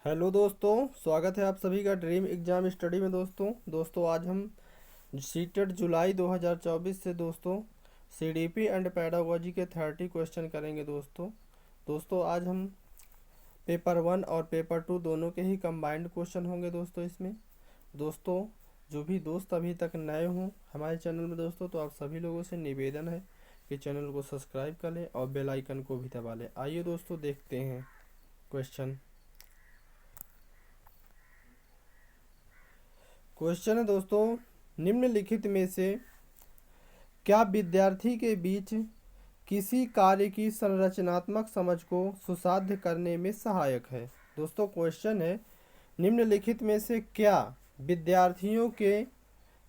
Hello दोस्तों, स्वागत है आप सभी का ड्रीम एग्जाम स्टडी में। दोस्तों आज हम सीटेट जुलाई 2024 से दोस्तों सीडीपी एंड पैडागोजी के 30 क्वेश्चन करेंगे। दोस्तों आज हम पेपर 1 और पेपर 2 दोनों के ही कंबाइंड क्वेश्चन होंगे दोस्तों इसमें। दोस्तों जो भी दोस्त अभी तक नए हों हमारे चैनल में दोस्तों, तो आप सभी लोगों से निवेदन है कि चैनल को सब्सक्राइब कर लें और बेल आइकन को भी दबा लें। आइए दोस्तों देखते हैं क्वेश्चन है दोस्तों, निम्नलिखित में से क्या विद्यार्थी के बीच किसी कार्य की संरचनात्मक समझ को सुसाध्य करने में सहायक है। दोस्तों क्वेश्चन है, निम्नलिखित में से क्या विद्यार्थियों के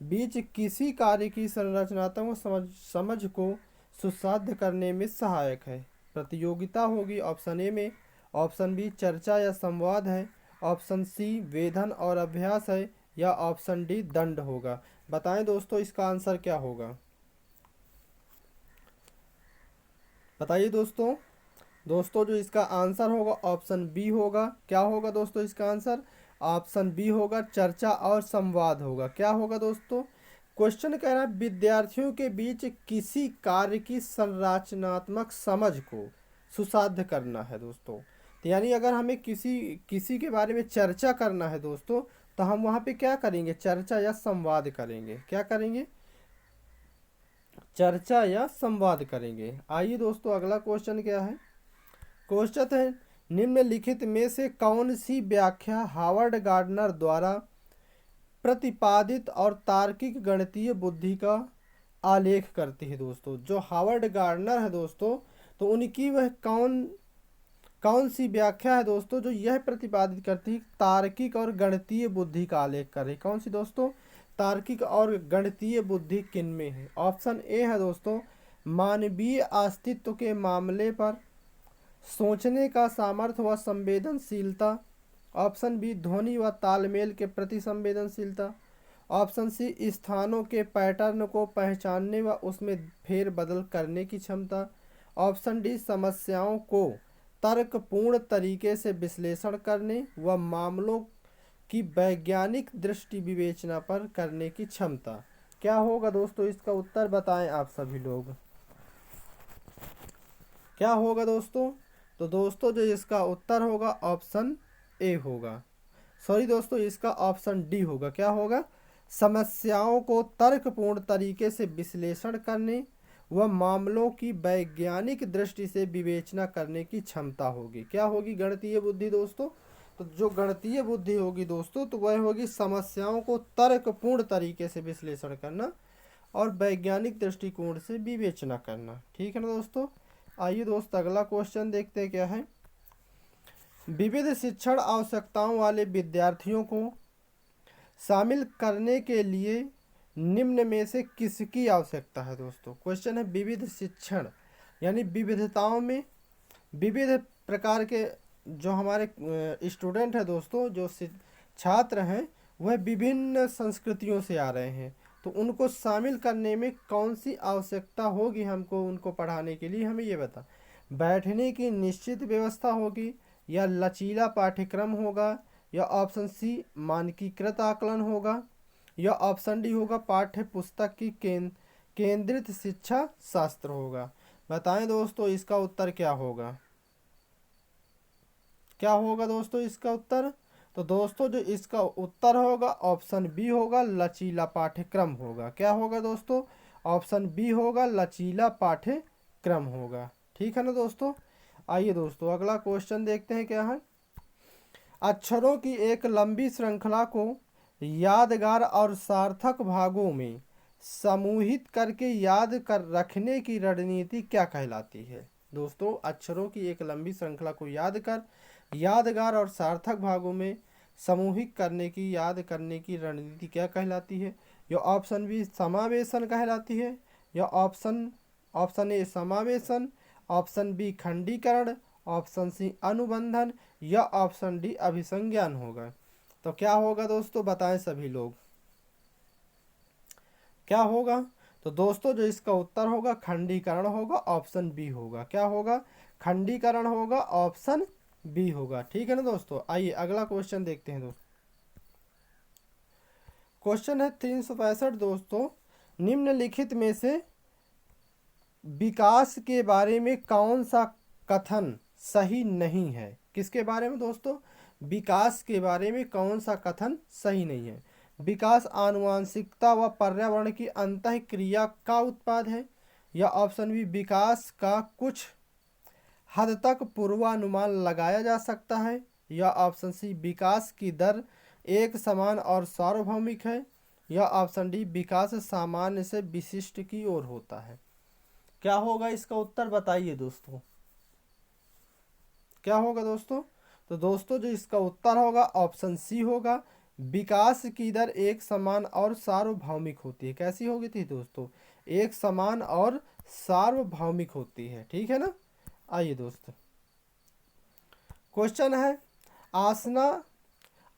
बीच किसी कार्य की संरचनात्मक समझ को सुसाध्य करने में सहायक है। प्रतियोगिता होगी ऑप्शन ए में, ऑप्शन बी चर्चा या संवाद है, ऑप्शन सी वेधन और अभ्यास है, या ऑप्शन डी दंड होगा। बताएं दोस्तों इसका आंसर क्या होगा। बताइए दोस्तों जो इसका आंसर होगा ऑप्शन बी होगा। क्या होगा दोस्तों इसका आंसर? ऑप्शन बी होगा, चर्चा और संवाद होगा। क्या होगा दोस्तों? क्वेश्चन कह रहा है विद्यार्थियों के बीच किसी कार्य की संरचनात्मक समझ को सुसाध्य करना है दोस्तों। तो यानी अगर हमें किसी किसी के बारे में चर्चा करना है दोस्तों, तो हम वहाँ पे क्या करेंगे? चर्चा या संवाद करेंगे। क्या करेंगे? चर्चा या संवाद करेंगे। आइए दोस्तों अगला क्वेश्चन क्या है। क्वेश्चन है, निम्नलिखित में से कौन सी व्याख्या हावर्ड गार्डनर द्वारा प्रतिपादित और तार्किक गणितीय बुद्धि का आलेख करती है। दोस्तों जो हावर्ड गार्डनर है दोस्तों, तो उनकी वह कौन कौन सी व्याख्या है दोस्तों जो यह प्रतिपादित करती है तार्किक और गणितीय बुद्धि का आलेख कर रही। कौन सी दोस्तों? तार्किक और गणितीय बुद्धि किनमें है? ऑप्शन ए है दोस्तों मानवीय अस्तित्व के मामले पर सोचने का सामर्थ्य व संवेदनशीलता, ऑप्शन बी ध्वनि व तालमेल के प्रति संवेदनशीलता, ऑप्शन सी स्थानों के पैटर्न को पहचानने व उसमें फेरबदल करने की क्षमता, ऑप्शन डी समस्याओं को तर्कपूर्ण तरीके से विश्लेषण करने व मामलों की वैज्ञानिक दृष्टि विवेचना पर करने की क्षमता। क्या होगा दोस्तों इसका उत्तर? बताएं आप सभी लोग, क्या होगा दोस्तों? तो दोस्तों जो इसका उत्तर होगा ऑप्शन ए होगा। सॉरी दोस्तों, इसका ऑप्शन डी होगा। क्या होगा? समस्याओं को तर्कपूर्ण तरीके से विश्लेषण करने व मामलों की वैज्ञानिक दृष्टि से विवेचना करने की क्षमता होगी। क्या होगी? गणितीय बुद्धि दोस्तों। तो जो गणितीय बुद्धि होगी दोस्तों, तो वह होगी समस्याओं को तर्कपूर्ण तरीके से विश्लेषण करना और वैज्ञानिक दृष्टिकोण से विवेचना करना। ठीक है ना दोस्तों। आइए दोस्त अगला क्वेश्चन देखते हैं क्या है। विविध शिक्षण आवश्यकताओं वाले विद्यार्थियों को शामिल करने के लिए निम्न में से किसकी आवश्यकता है? दोस्तों क्वेश्चन है विविध शिक्षण यानी विविधताओं में विविध प्रकार के जो हमारे स्टूडेंट हैं दोस्तों, जो छात्र हैं, वह विभिन्न संस्कृतियों से आ रहे हैं, तो उनको शामिल करने में कौन सी आवश्यकता होगी हमको उनको पढ़ाने के लिए? हमें ये बता। बैठने की निश्चित व्यवस्था होगी, या लचीला पाठ्यक्रम होगा, या ऑप्शन सी मानकीकृत आकलन होगा, या ऑप्शन डी होगा पाठ्य पुस्तक की केंद्रित शिक्षा शास्त्र होगा। बताएं दोस्तों इसका उत्तर क्या होगा। क्या होगा दोस्तों इसका उत्तर? तो दोस्तों जो इसका उत्तर होगा ऑप्शन बी होगा, लचीला पाठ्यक्रम होगा। क्या होगा दोस्तों? ऑप्शन बी होगा, लचीला पाठ्यक्रम होगा। ठीक है ना दोस्तों। आइए दोस्तों अगला क्वेश्चन देखते हैं क्या है। अक्षरों की एक लंबी श्रृंखला को यादगार और सार्थक भागों में समूहित करके याद कर रखने की रणनीति क्या कहलाती है? दोस्तों अक्षरों की एक लंबी श्रृंखला को यादगार और सार्थक भागों में समूहित करने की याद करने की रणनीति क्या कहलाती है? या ऑप्शन बी समावेशन कहलाती है, या ऑप्शन ए समावेशन, ऑप्शन बी खंडीकरण, ऑप्शन सी अनुबंधन, या ऑप्शन डी अभिसंज्ञान होगा। तो क्या होगा दोस्तों? बताएं सभी लोग, क्या होगा? तो दोस्तों जो इसका उत्तर होगा खंडीकरण होगा, ऑप्शन बी होगा। क्या होगा? खंडीकरण होगा, ऑप्शन बी होगा। ठीक है ना दोस्तों। आइए अगला क्वेश्चन देखते हैं दोस्तों। क्वेश्चन है 365 दोस्तों, निम्नलिखित में से विकास के बारे में कौन सा कथन सही नहीं है। किसके बारे में दोस्तों? विकास के बारे में कौन सा कथन सही नहीं है। विकास आनुवांशिकता व पर्यावरण की अंतःक्रिया का उत्पाद है, या ऑप्शन बी विकास का कुछ हद तक पूर्वानुमान लगाया जा सकता है, या ऑप्शन सी विकास की दर एक समान और सार्वभौमिक है, या ऑप्शन डी विकास सामान्य से विशिष्ट की ओर होता है। क्या होगा इसका उत्तर बताइए दोस्तों, क्या होगा दोस्तों? तो दोस्तों जो इसका उत्तर होगा ऑप्शन सी होगा, विकास की दर एक समान और सार्वभौमिक होती है। कैसी होगी थी दोस्तों? एक समान और सार्वभौमिक होती है। ठीक है ना। आइए दोस्तों, क्वेश्चन है, आसना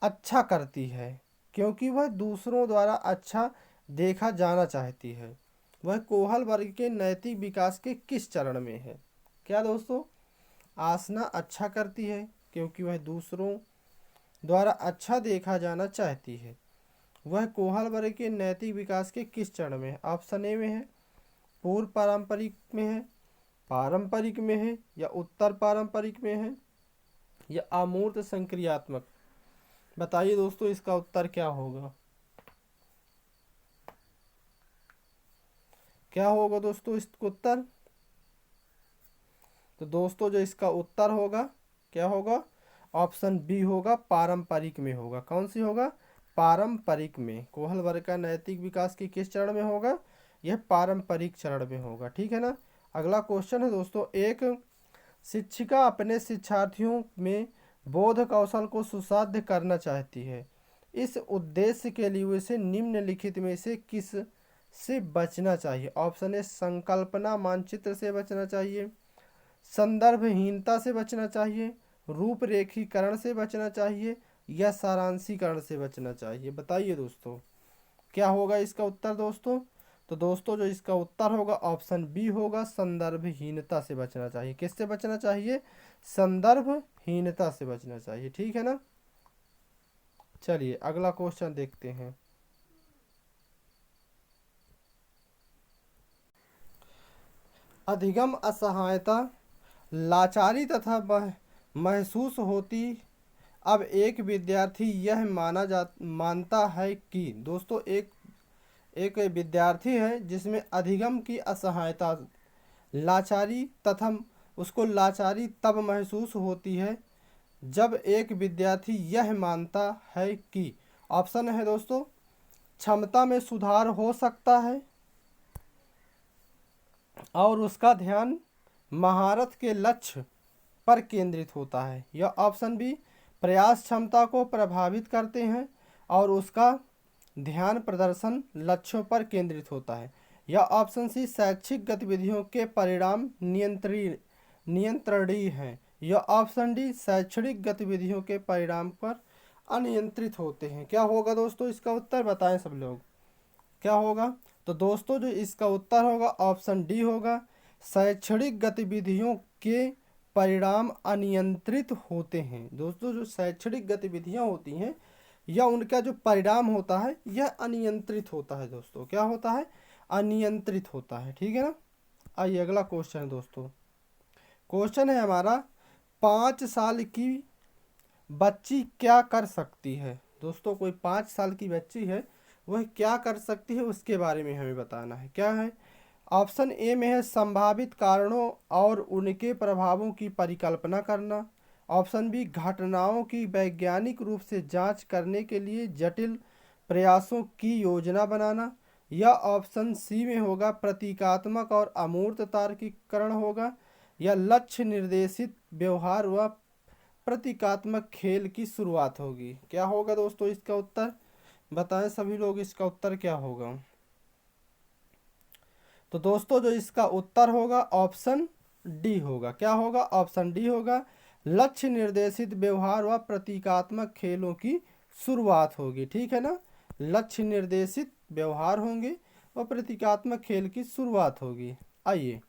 अच्छा करती है क्योंकि वह दूसरों द्वारा अच्छा देखा जाना चाहती है। वह कोहल वर्ग के नैतिक विकास के किस चरण में है? क्या दोस्तों? आसना अच्छा करती है क्योंकि वह दूसरों द्वारा अच्छा देखा जाना चाहती है। वह कोहल वर्ग के नैतिक विकास के किस चरण में है? ऑप्शन ए में है, पूर्व पारंपरिक में है, पारंपरिक में है, या उत्तर पारंपरिक में है, या अमूर्त संक्रियात्मक। बताइए दोस्तों इसका उत्तर क्या होगा? क्या होगा दोस्तों इसका उत्तर? तो दोस्तों जो इसका उत्तर होगा क्या होगा? ऑप्शन बी होगा, पारंपरिक में होगा। कौन सी होगा? पारंपरिक में। कोहल वर्ग का नैतिक विकास की किस चरण में होगा? यह पारंपरिक चरण में होगा। ठीक है ना। अगला क्वेश्चन है दोस्तों, एक शिक्षिका अपने शिक्षार्थियों में बोध कौशल को सुसाध्य करना चाहती है। इस उद्देश्य के लिए उसे निम्नलिखित में से किस से बचना चाहिए? ऑप्शन ए संकल्पना मानचित्र से बचना चाहिए, संदर्भहीनता से बचना चाहिए, रूपरेखीकरण से बचना चाहिए, या सारांशीकरण से बचना चाहिए। बताइए दोस्तों क्या होगा इसका उत्तर दोस्तों? तो दोस्तों जो इसका उत्तर होगा ऑप्शन बी होगा, संदर्भहीनता से बचना चाहिए। किससे बचना चाहिए? संदर्भहीनता से बचना चाहिए। ठीक है ना। चलिए अगला क्वेश्चन देखते हैं। अधिगम असहायता, लाचारी तथा महसूस होती। अब एक विद्यार्थी यह मानता है कि दोस्तों एक एक विद्यार्थी है जिसमें अधिगम की असहायता, लाचारी तथा उसको लाचारी तब महसूस होती है जब एक विद्यार्थी यह मानता है कि ऑप्शन है दोस्तों, क्षमता में सुधार हो सकता है और उसका ध्यान महारत के लक्ष्य पर केंद्रित होता है, या ऑप्शन बी प्रयास क्षमता को प्रभावित करते हैं और उसका ध्यान प्रदर्शन लक्ष्यों पर केंद्रित होता है, या ऑप्शन सी शैक्षिक गतिविधियों के परिणाम नियंत्रणीय हैं, या ऑप्शन डी शैक्षणिक गतिविधियों के परिणाम पर अनियंत्रित होते हैं। क्या होगा दोस्तों इसका उत्तर? बताएं सब लोग क्या होगा? तो दोस्तों जो इसका उत्तर होगा ऑप्शन डी होगा, शैक्षणिक गतिविधियों के परिणाम अनियंत्रित होते हैं। दोस्तों जो शैक्षणिक गतिविधियां होती हैं या उनका जो परिणाम होता है यह अनियंत्रित होता है। दोस्तों क्या होता है? अनियंत्रित होता है। ठीक है ना। आइए अगला क्वेश्चन है दोस्तों। क्वेश्चन है हमारा, 5 साल की बच्ची क्या कर सकती है? दोस्तों कोई 5 साल की बच्ची है, वह क्या कर सकती है उसके बारे में हमें बताना है। क्या है? ऑप्शन ए में है संभावित कारणों और उनके प्रभावों की परिकल्पना करना, ऑप्शन बी घटनाओं की वैज्ञानिक रूप से जांच करने के लिए जटिल प्रयासों की योजना बनाना, या ऑप्शन सी में होगा प्रतीकात्मक और अमूर्त तार्किकरण होगा, या लक्ष्य निर्देशित व्यवहार व प्रतीकात्मक खेल की शुरुआत होगी। क्या होगा दोस्तों इसका उत्तर? बताएं सभी लोग इसका उत्तर क्या होगा? तो दोस्तों जो इसका उत्तर होगा ऑप्शन डी होगा। क्या होगा? ऑप्शन डी होगा, लक्ष्य निर्देशित व्यवहार व प्रतीकात्मक खेलों की शुरुआत होगी। ठीक है ना। लक्ष्य निर्देशित व्यवहार होंगे और प्रतीकात्मक खेल की शुरुआत होगी। आइए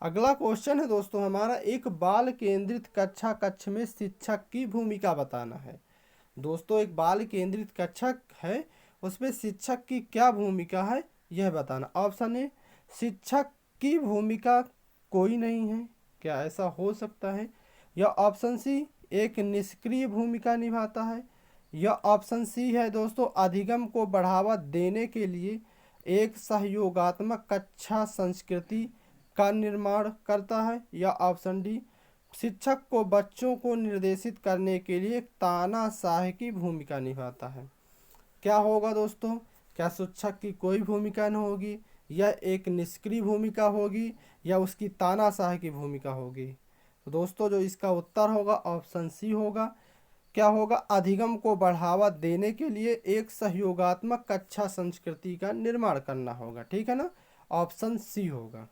अगला क्वेश्चन है दोस्तों हमारा, एक बाल केंद्रित कक्षा कक्ष में शिक्षक की भूमिका बताना है। दोस्तों एक बाल केंद्रित कक्षा है, उसमें शिक्षक की क्या भूमिका है यह बताना। ऑप्शन ए, शिक्षक की भूमिका कोई नहीं है, क्या ऐसा हो सकता है? या ऑप्शन सी, एक निष्क्रिय भूमिका निभाता है। या ऑप्शन सी है दोस्तों, अधिगम को बढ़ावा देने के लिए एक सहयोगात्मक कक्षा संस्कृति का निर्माण करता है। या ऑप्शन डी, शिक्षक को बच्चों को निर्देशित करने के लिए तानाशाह की भूमिका निभाता है। क्या होगा दोस्तों? क्या शिक्षक की कोई भूमिका न होगी, या एक निष्क्रिय भूमिका होगी, या उसकी तानाशाह की भूमिका होगी? तो दोस्तों जो इसका उत्तर होगा ऑप्शन सी होगा। क्या होगा? अधिगम को बढ़ावा देने के लिए एक सहयोगात्मक कक्षा संस्कृति का निर्माण करना होगा। ठीक है ना, ऑप्शन सी होगा।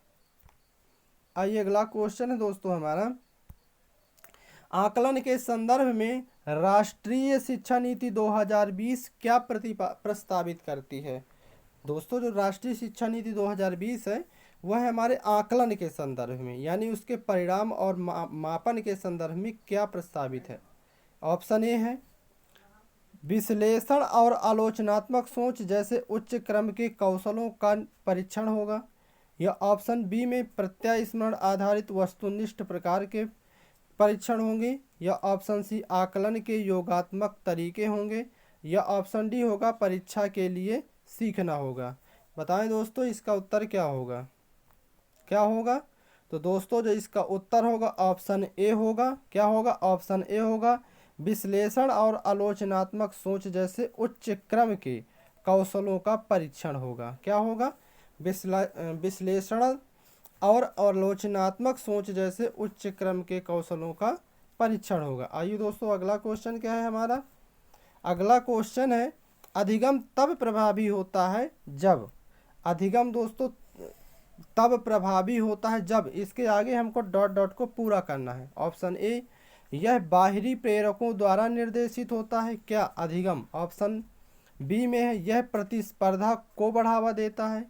आइए अगला क्वेश्चन है दोस्तों हमारा, आकलन के संदर्भ में राष्ट्रीय शिक्षा नीति 2020 क्या प्रस्तावित करती है? दोस्तों जो राष्ट्रीय शिक्षा नीति 2020 है वह है हमारे आकलन के संदर्भ में, यानी उसके परिणाम और मापन के संदर्भ में क्या प्रस्तावित है। ऑप्शन ए है विश्लेषण और आलोचनात्मक सोच जैसे उच्च क्रम के कौशलों का परीक्षण होगा। या ऑप्शन बी में प्रत्यास्मरण आधारित वस्तुनिष्ठ प्रकार के परीक्षण होंगे। या ऑप्शन सी, आकलन के योगात्मक तरीके होंगे। या ऑप्शन डी होगा, परीक्षा के लिए सीखना होगा। बताएं दोस्तों इसका उत्तर क्या होगा? क्या होगा? तो दोस्तों जो इसका उत्तर होगा ऑप्शन ए होगा। क्या होगा? ऑप्शन ए होगा, विश्लेषण और आलोचनात्मक सोच जैसे उच्च क्रम के कौशलों का परीक्षण होगा। क्या होगा? विश्लेषण और आलोचनात्मक सोच जैसे उच्च क्रम के कौशलों का परीक्षण होगा। आइए दोस्तों अगला क्वेश्चन क्या है हमारा? अगला क्वेश्चन है, अधिगम तब प्रभावी होता है जब। अधिगम दोस्तों तब प्रभावी होता है जब, इसके आगे हमको डॉट डॉट को पूरा करना है। ऑप्शन ए, यह बाहरी प्रेरकों द्वारा निर्देशित होता है। क्या अधिगम? ऑप्शन बी में है, यह प्रतिस्पर्धा को बढ़ावा देता है।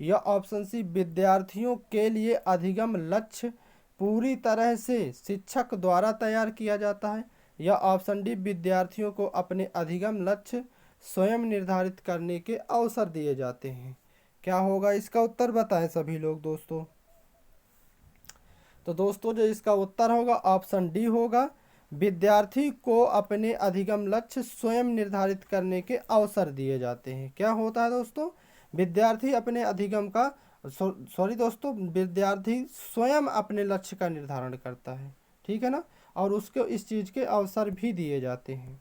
या ऑप्शन सी, विद्यार्थियों के लिए अधिगम लक्ष्य पूरी तरह से शिक्षक द्वारा तैयार किया जाता है। या ऑप्शन डी, विद्यार्थियों को अपने अधिगम लक्ष्य स्वयं निर्धारित करने के अवसर दिए जाते हैं। क्या होगा इसका उत्तर? बताएं सभी लोग दोस्तों। तो दोस्तों जो इसका उत्तर होगा ऑप्शन डी होगा, विद्यार्थी को अपने अधिगम लक्ष्य स्वयं निर्धारित करने के अवसर दिए जाते हैं। क्या होता है दोस्तों? विद्यार्थी अपने अधिगम का सॉरी दोस्तों, विद्यार्थी स्वयं अपने लक्ष्य का निर्धारण करता है। ठीक है ना, और उसको इस चीज़ के अवसर भी दिए जाते हैं।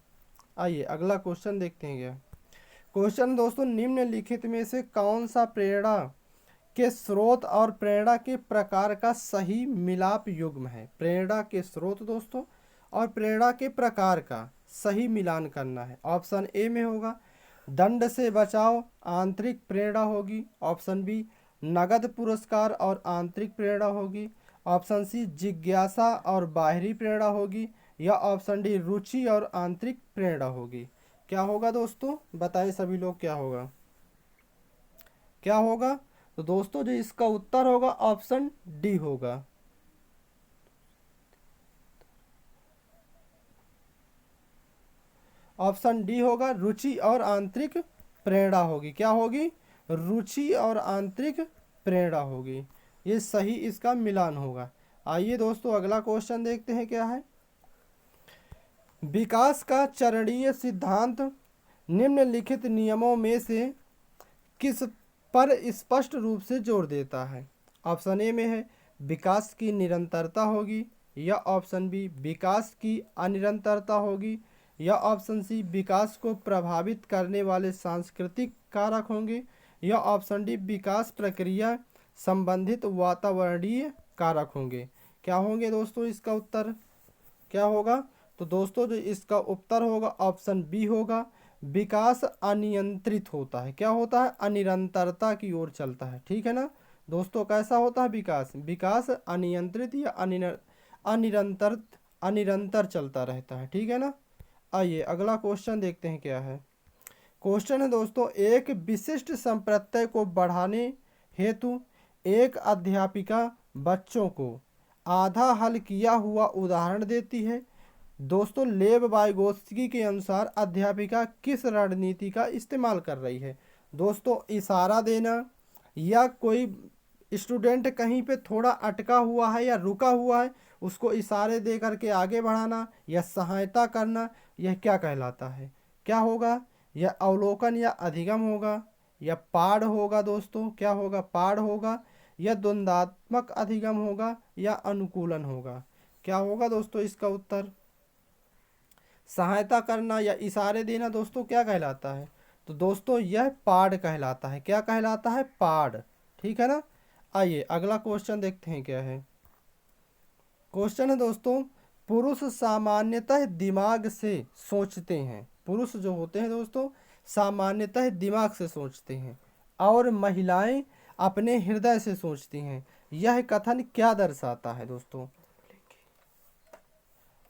आइए अगला क्वेश्चन देखते हैं। क्या क्वेश्चन दोस्तों, निम्नलिखित में से कौन सा प्रेरणा के स्रोत और प्रेरणा के प्रकार का सही मिलाप युग्म है? प्रेरणा के स्रोत दोस्तों और प्रेरणा के प्रकार का सही मिलान करना है। ऑप्शन ए में होगा, दंड से बचाव आंतरिक प्रेरणा होगी। ऑप्शन बी, नगद पुरस्कार और आंतरिक प्रेरणा होगी। ऑप्शन सी, जिज्ञासा और बाहरी प्रेरणा होगी। या ऑप्शन डी, रुचि और आंतरिक प्रेरणा होगी। क्या होगा दोस्तों? बताएं सभी लोग क्या होगा? क्या होगा? तो दोस्तों जो इसका उत्तर होगा ऑप्शन डी होगा। ऑप्शन डी होगा, रुचि और आंतरिक प्रेरणा होगी। क्या होगी? रुचि और आंतरिक प्रेरणा होगी। ये सही इसका मिलान होगा। आइए दोस्तों अगला क्वेश्चन देखते हैं क्या है। विकास का चरणीय सिद्धांत निम्नलिखित नियमों में से किस पर स्पष्ट रूप से जोर देता है? ऑप्शन ए में है, विकास की निरंतरता होगी। या ऑप्शन बी, विकास की अनिरंतरता होगी। या ऑप्शन सी, विकास को प्रभावित करने वाले सांस्कृतिक कारक होंगे। या ऑप्शन डी, विकास प्रक्रिया संबंधित वातावरणीय कारक होंगे। क्या होंगे दोस्तों इसका उत्तर? क्या होगा? तो दोस्तों जो इसका उत्तर होगा ऑप्शन बी होगा, विकास अनियंत्रित होता है। क्या होता है? अनिरंतरता की ओर चलता है। ठीक है ना दोस्तों, कैसा होता है विकास? विकास अनियंत्रित या अनिरंतर चलता रहता है। ठीक है ना। आइए अगला क्वेश्चन देखते हैं क्या है। क्वेश्चन है दोस्तों, एक विशिष्ट संप्रत्यय को बढ़ाने हेतु एक अध्यापिका बच्चों को आधा हल किया हुआ उदाहरण देती है। दोस्तों लेव वाइगोत्स्की के अनुसार अध्यापिका किस रणनीति का इस्तेमाल कर रही है? दोस्तों इशारा देना, या कोई स्टूडेंट कहीं पे थोड़ा अटका हुआ है या रुका हुआ है उसको इशारे दे करके आगे बढ़ाना, या सहायता करना, यह क्या कहलाता है? क्या होगा? यह अवलोकन या अधिगम होगा, या पाढ़ होगा? दोस्तों क्या होगा? पाढ़ होगा, या द्वंद्वात्मक अधिगम होगा, या अनुकूलन होगा? क्या होगा दोस्तों इसका उत्तर? सहायता करना या इशारे देना दोस्तों क्या कहलाता है? तो दोस्तों यह पाढ़ कहलाता है। क्या कहलाता है? पाढ़। ठीक है ना। आइए अगला क्वेश्चन देखते हैं क्या है। क्वेश्चन है दोस्तों, पुरुष सामान्यतः दिमाग से सोचते हैं। पुरुष जो होते हैं दोस्तों सामान्यतः दिमाग से सोचते हैं और महिलाएं अपने हृदय से सोचती हैं। यह कथन क्या दर्शाता है दोस्तों?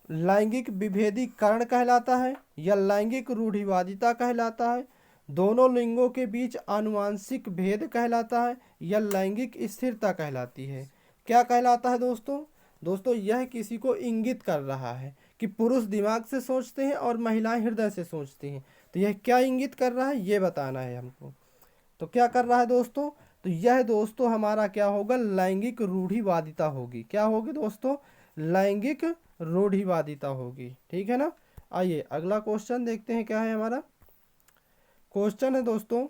लैंगिक विभेदीकरण कहलाता है, या लैंगिक रूढ़िवादिता कहलाता है, दोनों लिंगों के बीच आनुवांशिक भेद कहलाता है, या लैंगिक स्थिरता कहलाती है? क्या कहलाता है दोस्तों? दोस्तों यह किसी को इंगित कर रहा है कि पुरुष दिमाग से सोचते हैं और महिलाएं हृदय से सोचती हैं। तो यह क्या इंगित कर रहा है ये बताना है हमको। तो क्या कर रहा है दोस्तों? तो यह दोस्तों हमारा क्या होगा? लैंगिक रूढ़िवादिता होगी। क्या होगी दोस्तों? लैंगिक रूढ़िवादिता होगी। ठीक है ना। आइए अगला क्वेश्चन देखते हैं क्या है हमारा। क्वेश्चन है दोस्तों,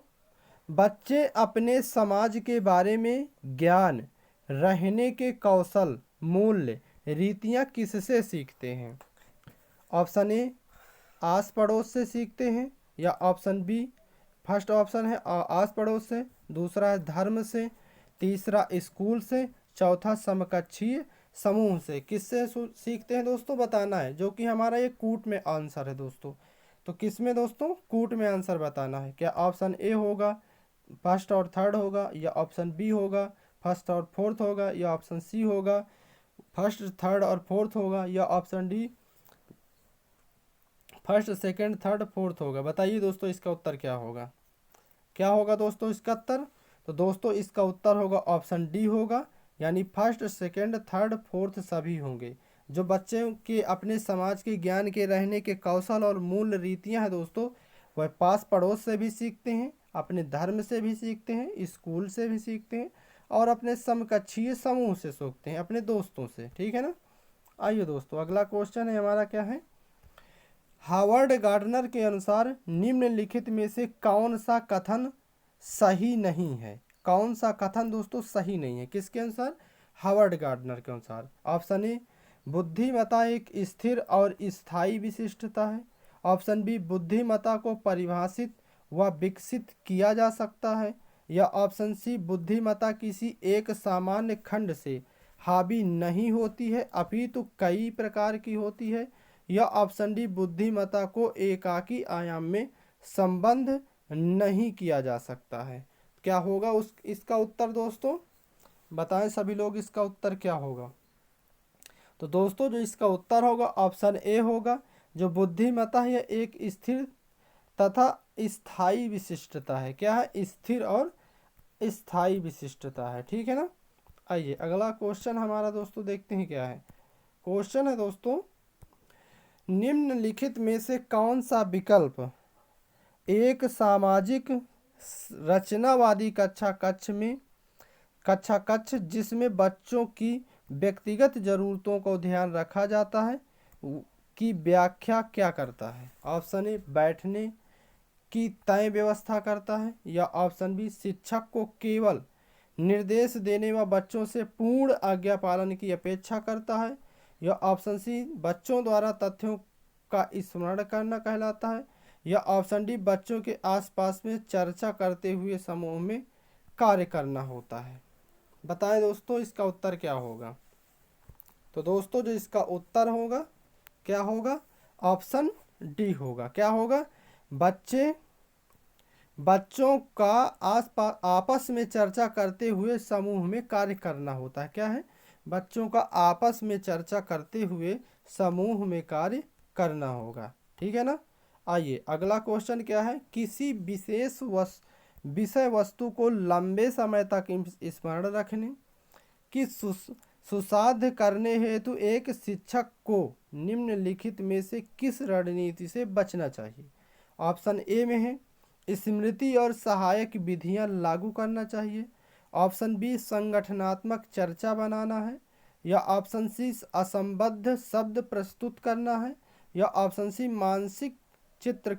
बच्चे अपने समाज के बारे में ज्ञान, रहने के कौशल, मूल्य, रीतियां किससे सीखते हैं? ऑप्शन ए आस पड़ोस से सीखते हैं, या ऑप्शन बी, फर्स्ट ऑप्शन है आस पड़ोस से, दूसरा है धर्म से, तीसरा स्कूल से, चौथा समकक्षीय समूह से। किससे सीखते हैं दोस्तों बताना है, जो कि हमारा ये कूट में आंसर है दोस्तों। तो किस में दोस्तों? कूट में आंसर बताना है। क्या ऑप्शन ए होगा फर्स्ट और थर्ड होगा, या ऑप्शन बी होगा फर्स्ट और फोर्थ होगा, या ऑप्शन सी होगा फर्स्ट थर्ड और फोर्थ होगा, या option D first second third fourth होगा? बताइए दोस्तों इसका उत्तर क्या होगा? क्या होगा दोस्तों इसका उत्तर? तो दोस्तों इसका उत्तर होगा ऑप्शन डी होगा, यानी फर्स्ट सेकंड थर्ड फोर्थ सभी होंगे। जो बच्चे के अपने समाज के ज्ञान के, रहने के कौशल और मूल रीतियां हैं दोस्तों, वह पास पड़ोस से भी सीखते हैं, अपने धर्म से भी सीखते हैं, स्कूल से भी सीखते हैं, और अपने समकक्षीय समूह से सीखते हैं, अपने दोस्तों से। ठीक है ना। आइए दोस्तों अगला क्वेश्चन है हमारा क्या है। हावर्ड गार्डनर के अनुसार निम्नलिखित में से कौन सा कथन सही नहीं है? कौन सा कथन दोस्तों सही नहीं है? किसके अनुसार? हावर्ड गार्डनर के अनुसार। ऑप्शन ए बुद्धिमत्ता एक स्थिर और स्थायी विशिष्टता है, ऑप्शन बी बुद्धिमत्ता को परिभाषित व विकसित किया जा सकता है, या ऑप्शन सी बुद्धिमत्ता किसी एक सामान्य खंड से हावी नहीं होती है अपितु कई प्रकार की होती है, या ऑप्शन डी बुद्धिमत्ता को एकाकी आयाम में संबंध नहीं किया जा सकता है। क्या होगा इसका उत्तर दोस्तों? बताएं सभी लोग इसका उत्तर क्या होगा। तो दोस्तों जो इसका उत्तर होगा ऑप्शन ए होगा, जो बुद्धिमत्ता है एक स्थिर तथा स्थायी विशिष्टता है। क्या है? स्थिर और स्थायी विशिष्टता है। ठीक है ना। आइए अगला क्वेश्चन हमारा दोस्तों देखते हैं क्या है। क्वेश्चन है दोस्तों, निम्नलिखित में से कौन सा विकल्प एक सामाजिक रचनावादी कक्षा कक्ष जिसमें बच्चों की व्यक्तिगत ज़रूरतों को ध्यान रखा जाता है की व्याख्या क्या करता है? ऑप्शन ए बैठने की तय व्यवस्था करता है, या ऑप्शन बी शिक्षक को केवल निर्देश देने व बच्चों से पूर्ण आज्ञा पालन की अपेक्षा करता है, या ऑप्शन सी बच्चों द्वारा तथ्यों का स्मरण करना कहलाता है, या ऑप्शन डी बच्चों के आसपास में चर्चा करते हुए समूह में कार्य करना होता है। बताएं दोस्तों इसका उत्तर क्या होगा। तो दोस्तों जो इसका उत्तर होगा क्या होगा? ऑप्शन डी होगा। क्या होगा? बच्चों का आसपास आपस में चर्चा करते हुए समूह में कार्य करना होता है। क्या है? बच्चों का आपस में चर्चा करते हुए समूह में कार्य करना होगा। ठीक है ना। आइए अगला क्वेश्चन क्या है। किसी विशेष विषय वस्तु को लंबे समय तक स्मरण रखने, कि सुसाध्य करने हेतु एक शिक्षक को निम्नलिखित में से किस रणनीति से बचना चाहिए? ऑप्शन ए में है स्मृति और सहायक विधियां लागू करना चाहिए, ऑप्शन बी संगठनात्मक चर्चा बनाना है, या ऑप्शन सी असंबद्ध शब्द प्रस्तुत करना है, या ऑप्शन सी मानसिक चित्र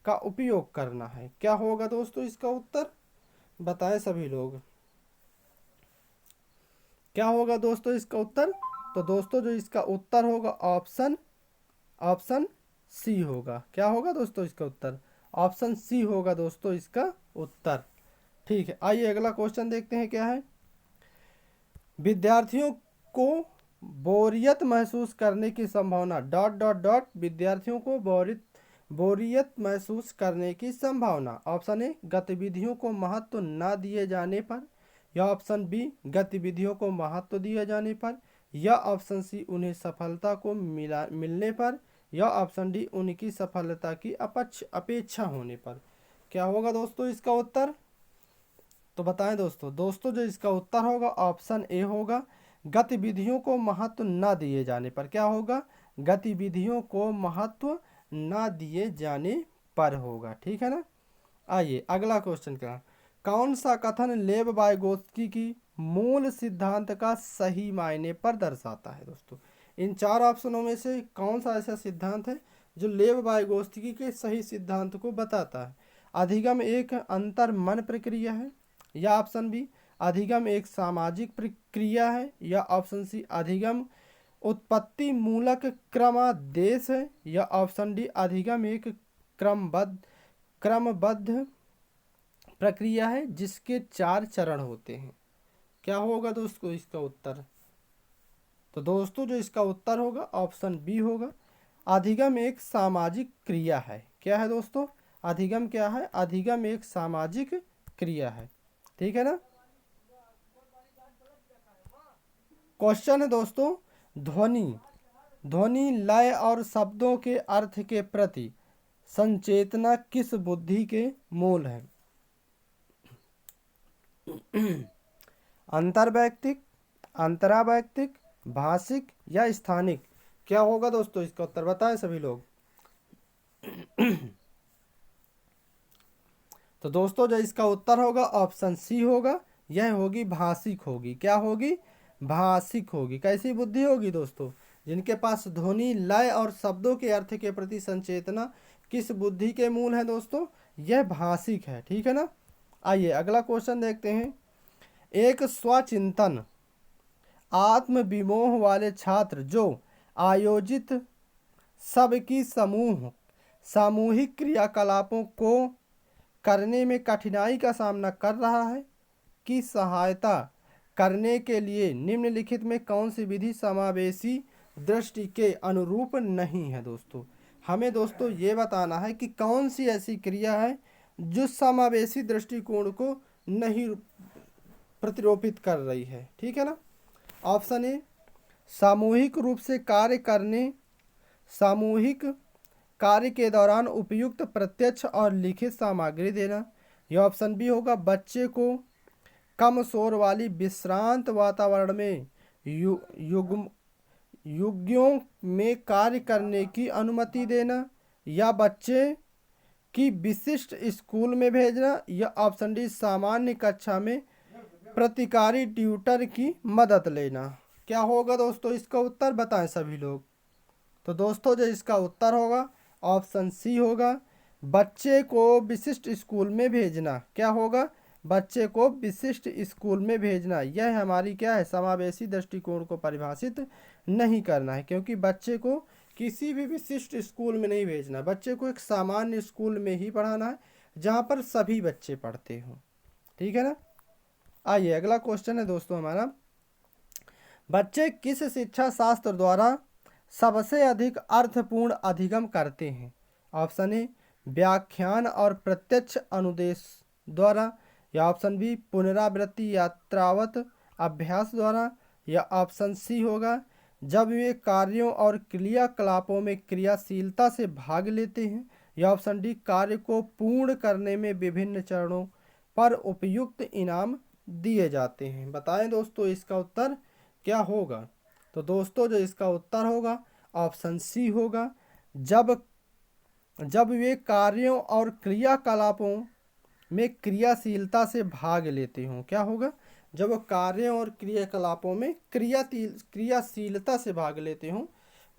का उपयोग करना है। क्या होगा दोस्तों इसका उत्तर? बताएं सभी लोग, क्या होगा दोस्तों इसका उत्तर? तो दोस्तों जो इसका उत्तर होगा ऑप्शन सी होगा। क्या होगा दोस्तों इसका उत्तर? ऑप्शन सी होगा दोस्तों इसका उत्तर। ठीक है, आइए अगला क्वेश्चन देखते हैं क्या है। विद्यार्थियों को बोरियत महसूस करने की संभावना डॉट डॉट डॉट विद्यार्थियों को बोरियत महसूस करने की संभावना। ऑप्शन ए गतिविधियों को महत्व न दिए जाने पर, या ऑप्शन बी गतिविधियों को महत्व दिए जाने पर, या ऑप्शन सी उन्हें सफलता को मिलने पर, या ऑप्शन डी उनकी सफलता की अपेक्षा होने पर। क्या होगा दोस्तों इसका उत्तर? तो बताएं दोस्तों जो इसका उत्तर होगा ऑप्शन ए होगा गतिविधियों को महत्व न दिए जाने पर। क्या होगा? गतिविधियों को महत्व न दिए जाने पर होगा। ठीक है ना। आइए अगला क्वेश्चन क्या, कौन सा कथन लेव वाइगोत्स्की की मूल सिद्धांत का सही मायने पर दर्शाता है? दोस्तों इन चार ऑप्शनों में से कौन सा ऐसा सिद्धांत है जो लेव वाइगोत्स्की के सही सिद्धांत को बताता है? अधिगम एक अंतर मन प्रक्रिया है, या ऑप्शन बी अधिगम एक सामाजिक प्रक्रिया है, या ऑप्शन सी अधिगम उत्पत्ति मूलक क्रमादेश है, या ऑप्शन डी अधिगम एक क्रमबद्ध प्रक्रिया है जिसके 4 चरण होते हैं। क्या होगा दोस्तों इसका उत्तर? तो दोस्तों जो इसका उत्तर होगा ऑप्शन बी होगा अधिगम एक सामाजिक क्रिया है। क्या है दोस्तों? अधिगम क्या है? अधिगम एक सामाजिक क्रिया है। ठीक है ना। क्वेश्चन है दोस्तों, ध्वनि लय और शब्दों के अर्थ के प्रति संचेतना किस बुद्धि के मूल है? अंतर्वैयक्तिक, अंतरावैयक्तिक, भाषिक या स्थानिक? क्या होगा दोस्तों इसका उत्तर? बताएं सभी लोग। तो दोस्तों जो इसका उत्तर होगा ऑप्शन सी होगा, यह होगी भाषिक होगी। क्या होगी? भाषिक होगी। कैसी बुद्धि होगी दोस्तों? जिनके पास ध्वनि लय और शब्दों के अर्थ के प्रति संचेतना किस बुद्धि के मूल है दोस्तों? यह भाषिक है। ठीक है ना। आइए अगला क्वेश्चन देखते हैं। एक स्वचिंतन आत्म विमोह वाले छात्र जो आयोजित सबकी सामूहिक क्रियाकलापों को करने में कठिनाई का सामना कर रहा है की सहायता करने के लिए निम्नलिखित में कौन सी विधि समावेशी दृष्टि के अनुरूप नहीं है? दोस्तों हमें दोस्तों ये बताना है कि कौन सी ऐसी क्रिया है जो समावेशी दृष्टिकोण को नहीं प्रतिरोपित कर रही है। ठीक है ना। ऑप्शन ए सामूहिक रूप से सामूहिक कार्य के दौरान उपयुक्त प्रत्यक्ष और लिखित सामग्री देना, यह ऑप्शन बी होगा बच्चे को कम शोर वाली विश्रांत वातावरण में युग्यों में कार्य करने की अनुमति देना, या बच्चे की विशिष्ट स्कूल में भेजना, या ऑप्शन डी सामान्य कक्षा में प्रतिकारी ट्यूटर की मदद लेना। क्या होगा दोस्तों इसका उत्तर? बताएं सभी लोग। तो दोस्तों जो इसका उत्तर होगा ऑप्शन सी होगा बच्चे को विशिष्ट स्कूल में भेजना। क्या होगा? बच्चे को विशिष्ट स्कूल में भेजना। यह हमारी क्या है? समावेशी दृष्टिकोण को परिभाषित नहीं करना है, क्योंकि बच्चे को किसी भी विशिष्ट स्कूल में नहीं भेजना। बच्चे को एक सामान्य स्कूल में ही पढ़ाना है जहाँ पर सभी बच्चे पढ़ते हों। ठीक है ना। आइए अगला क्वेश्चन है दोस्तों हमारा, बच्चे किस शिक्षा शास्त्र द्वारा सबसे अधिक अर्थपूर्ण अधिगम करते हैं? ऑप्शन ए व्याख्यान और प्रत्यक्ष अनुदेश द्वारा, या ऑप्शन बी पुनरावृत्ति यात्रावत अभ्यास द्वारा, या ऑप्शन सी होगा जब वे कार्यों और क्रियाकलापों में क्रियाशीलता से भाग लेते हैं, या ऑप्शन डी कार्य को पूर्ण करने में विभिन्न चरणों पर उपयुक्त इनाम दिए जाते हैं। बताएं दोस्तों इसका उत्तर क्या होगा। तो दोस्तों जो इसका उत्तर होगा ऑप्शन सी होगा, जब जब वे कार्यों और क्रियाकलापों में क्रियाशीलता से भाग लेते हों। क्या होगा, जब वो कार्यों और क्रियाकलापों में क्रियाशीलता से भाग लेते हों,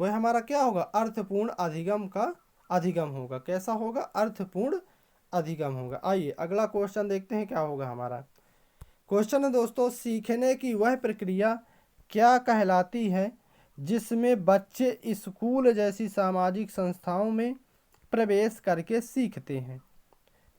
वह हमारा क्या होगा, अर्थपूर्ण अधिगम का अधिगम होगा। कैसा होगा, अर्थपूर्ण अधिगम होगा। आइए अगला क्वेश्चन देखते हैं क्या होगा हमारा। क्वेश्चन है दोस्तों, सीखने की वह प्रक्रिया क्या कहलाती है जिसमें बच्चे स्कूल जैसी सामाजिक संस्थाओं में प्रवेश करके सीखते हैं।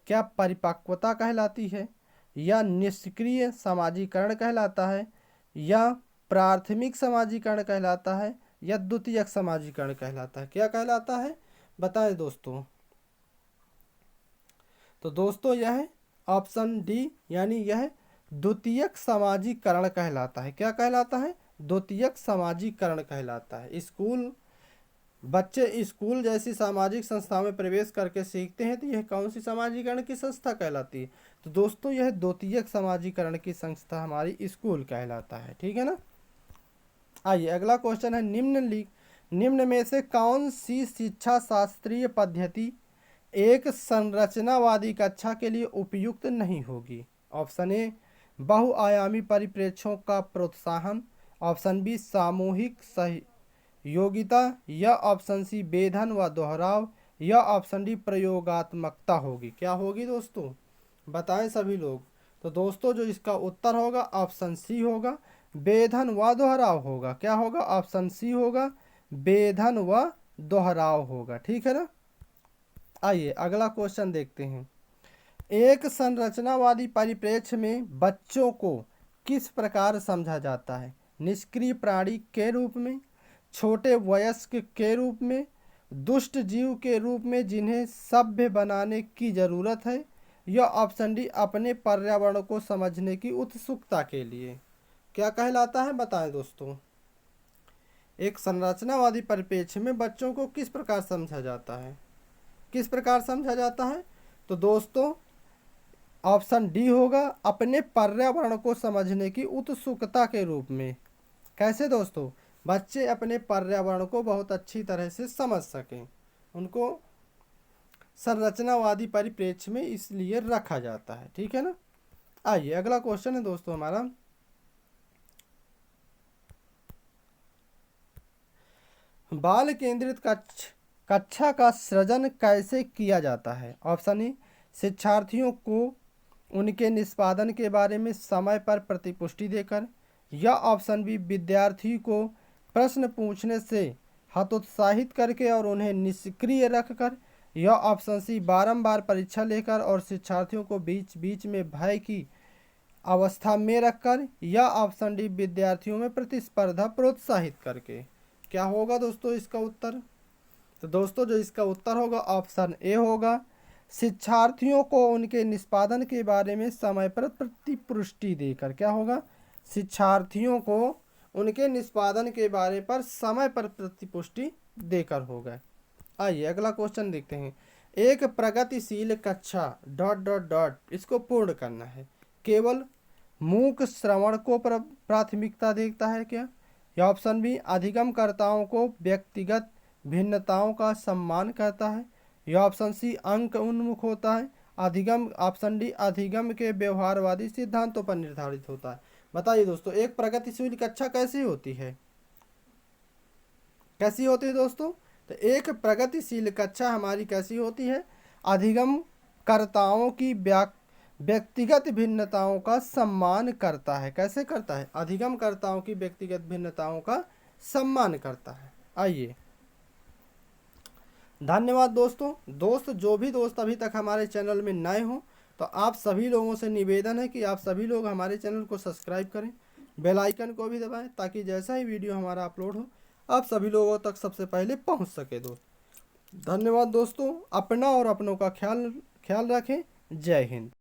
क्या परिपक्वता कहलाती है, या निष्क्रिय समाजीकरण कहलाता है, या प्राथमिक समाजीकरण कहलाता है, या द्वितीयक समाजीकरण कहलाता है। क्या कहलाता है बताएं दोस्तों। तो दोस्तों यह ऑप्शन डी यानी यह द्वितीयक समाजीकरण कहलाता है। क्या कहलाता है, द्वितीयक समाजीकरण कहलाता है। बच्चे स्कूल जैसी सामाजिक संस्थाओं में प्रवेश करके सीखते हैं, तो यह कौन सी समाजीकरण की संस्था कहलाती है। तो दोस्तों यह द्वितीयक समाजीकरण की संस्था हमारी स्कूल कहलाता है। ठीक है ना। आइए अगला क्वेश्चन है, निम्न में से कौन सी शिक्षा शास्त्रीय पद्धति एक संरचनावादी कक्षा के लिए उपयुक्त नहीं होगी। ऑप्शन ए बहुआयामी परिप्रेक्ष्यों का प्रोत्साहन, ऑप्शन बी सामूहिक सहयोगिता, या ऑप्शन सी बेधन व दोहराव, या ऑप्शन डी प्रयोगात्मकता होगी। क्या होगी दोस्तों बताएं सभी लोग। तो दोस्तों जो इसका उत्तर होगा ऑप्शन सी होगा, बेधन व दोहराव होगा। क्या होगा, ऑप्शन सी होगा, बेधन व दोहराव होगा। ठीक है ना। आइए अगला क्वेश्चन देखते हैं, एक संरचनावादी परिप्रेक्ष्य में बच्चों को किस प्रकार समझा जाता है। निष्क्रिय प्राणी के रूप में, छोटे वयस्क के रूप में, दुष्ट जीव के रूप में जिन्हें सभ्य बनाने की जरूरत है, या ऑप्शन डी अपने पर्यावरण को समझने की उत्सुकता के लिए। क्या कहलाता है बताएं दोस्तों। एक संरचनावादी परिप्रेक्ष्य में बच्चों को किस प्रकार समझा जाता है, किस प्रकार समझा जाता है। तो दोस्तों ऑप्शन डी होगा, अपने पर्यावरण को समझने की उत्सुकता के रूप में। कैसे दोस्तों, बच्चे अपने पर्यावरण को बहुत अच्छी तरह से समझ सकें, उनको संरचनावादी परिप्रेक्ष्य में इसलिए रखा जाता है। ठीक है ना। आइए अगला क्वेश्चन है दोस्तों हमारा, बाल केंद्रित कक्षा का सृजन कैसे किया जाता है। ऑप्शन ए शिक्षार्थियों को उनके निष्पादन के बारे में समय पर प्रतिपुष्टि देकर, या ऑप्शन बी विद्यार्थी को प्रश्न पूछने से हतोत्साहित करके और उन्हें निष्क्रिय रखकर, या ऑप्शन सी बारंबार परीक्षा लेकर और शिक्षार्थियों को बीच बीच में भय की अवस्था में रखकर, या ऑप्शन डी विद्यार्थियों में प्रतिस्पर्धा प्रोत्साहित करके। क्या होगा दोस्तों इसका उत्तर। तो दोस्तों जो इसका उत्तर होगा ऑप्शन ए होगा, शिक्षार्थियों को उनके निष्पादन के बारे में समय पर प्रतिपुष्टि देकर। क्या होगा, शिक्षार्थियों को उनके निष्पादन के बारे पर समय पर प्रतिपुष्टि देकर होगा। आइए अगला क्वेश्चन देखते हैं, एक प्रगतिशील कक्षा ... इसको पूर्ण करना है, केवल मूक श्रवण को प्राथमिकता देता है क्या, या ऑप्शन बी अधिगमकर्ताओं को व्यक्तिगत भिन्नताओं का सम्मान करता है, या ऑप्शन सी अंक उन्मुख होता है, ऑप्शन डी अधिगम के व्यवहारवादी सिद्धांतों पर निर्धारित होता है। बताइए दोस्तों एक प्रगतिशील कक्षा कैसी होती है, कैसी होती है दोस्तों। तो एक प्रगतिशील कक्षा हमारी कैसी होती है, अधिगमकर्ताओं की व्यक्तिगत भिन्नताओं का सम्मान करता है। कैसे करता है, अधिगमकर्ताओं की व्यक्तिगत भिन्नताओं का सम्मान करता है। आइए धन्यवाद दोस्त जो भी दोस्त अभी तक हमारे चैनल में नए हों, तो आप सभी लोगों से निवेदन है कि आप सभी लोग हमारे चैनल को सब्सक्राइब करें, बेल आइकन को भी दबाएं, ताकि जैसा ही वीडियो हमारा अपलोड हो आप सभी लोगों तक सबसे पहले पहुंच सके। धन्यवाद दोस्तों, अपना और अपनों का ख्याल रखें। जय हिंद।